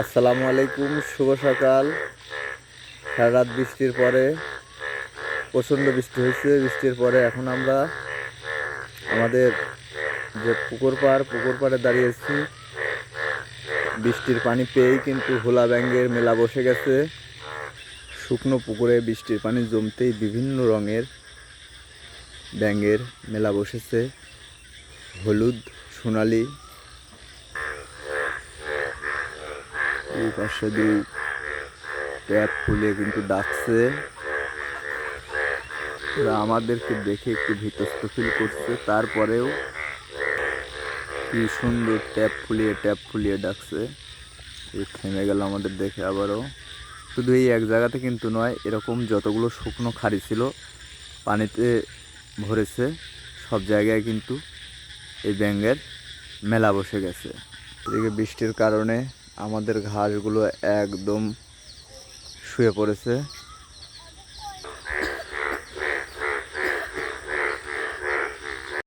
আসসালামু আলাইকুম, শুভ সকাল। সারা রাত বৃষ্টির পরে প্রচণ্ড বৃষ্টি হয়েছে। বৃষ্টির পরে এখন আমরা আমাদের যে পুকুর পাড়ে দাঁড়িয়েছি। বৃষ্টির পানি পেয়েই কিন্তু ভোলা ব্যাঙের মেলা বসে গেছে। শুকনো পুকুরে বৃষ্টির পানি জমতেই বিভিন্ন রঙের ব্যাঙের মেলা বসেছে। হলুদ, সোনালি, এই পাশে দুই ট্যাপ খুলে কিন্তু ডাকছে। ওরা আমাদেরকে দেখে একটু ভীতস্ত ফিল করছে, তারপরেও কি সুন্দর ট্যাপ ফুলিয়ে ডাকছে। এই থেমে গেল আমাদের দেখে আবারও। শুধু এই এক জায়গাতে কিন্তু নয়, এরকম যতগুলো শুকনো খাড়ি ছিল পানিতে ভরেছে, সব জায়গায় কিন্তু এই ব্যাঙের মেলা বসে গেছে। এদিকে বৃষ্টির কারণে আমাদের ঘাসগুলো একদম শুয়ে পড়েছে।